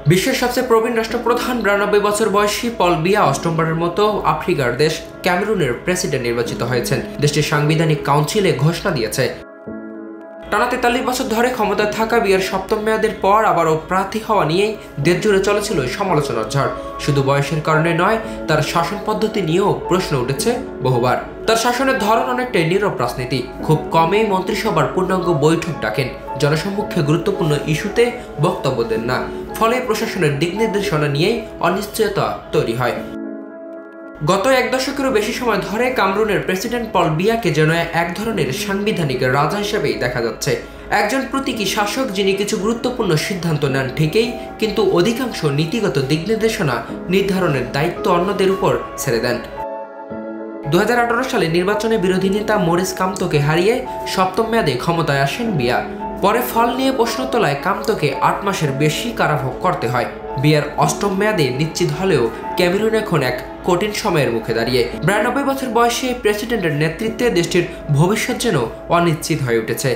বিশ্বের সবচেয়ে প্রবীণ রাষ্ট্রপ্রধান ৯২ বছর বয়সী পল বিয়া অষ্টমবারের মতো আফ্রিকার দেশ ক্যামেরুনের প্রেসিডেন্ট নির্বাচিত হয়েছেন। দেশটির সাংবিধানিক কাউন্সিলে ঘোষণা দিয়েছে। টানা ৪৩ বছর ধরে ক্ষমতায় থাকা বিয়ার সপ্তম মেয়াদের পর আবারও প্রার্থী হওয়া নিয়েই দেশ জুড়ে চলেছিল সমালোচনার ঝড়। শুধু বয়সের কারণে নয়, তার শাসন পদ্ধতি নিয়েও প্রশ্ন উঠেছে বহুবার। তার শাসনের ধরন অনেকটাই নীরব রাজনীতি। খুব কমই মন্ত্রিসভার পূর্ণাঙ্গ বৈঠক ডাকেন, জনসম্মুখে গুরুত্বপূর্ণ ইস্যুতে বক্তব্য দেন না। ফলে প্রশাসনের দিক নির্দেশনা নিয়েই অনিশ্চয়তা তৈরি হয়। গত এক দশকেরও বেশি সময় ধরে কামরুনের প্রেসিডেন্ট পল বিয়াকে যেন এক ধরনের সাংবিধানিক রাজা হিসেবেই দেখা যাচ্ছে। একজন প্রতীকী শাসক যিনি কিছু গুরুত্বপূর্ণ সিদ্ধান্ত নেন ঠিকই, কিন্তু অধিকাংশ নীতিগত দিক নির্দেশনা নির্ধারণের দায়িত্ব অন্যদের উপর ছেড়ে দেন। ২০১৮ সালে নির্বাচনে বিরোধী নেতা মরিস কামতোকে হারিয়ে সপ্তম মেয়াদে ক্ষমতায় আসেন বিয়া। পরে ফল নিয়ে প্রশ্ন তোলায় কামতোকে ৮ মাসের বেশি কারাভোগ করতে হয়। বিয়ার অষ্টম মেয়াদে নিশ্চিত হলেও ক্যামেরুন এখন এক কঠিন সময়ের মুখে দাঁড়িয়ে। ৯২ বছর বয়সে প্রেসিডেন্টের নেতৃত্বে দেশটির ভবিষ্যৎ যেন অনিশ্চিত হয়ে উঠেছে।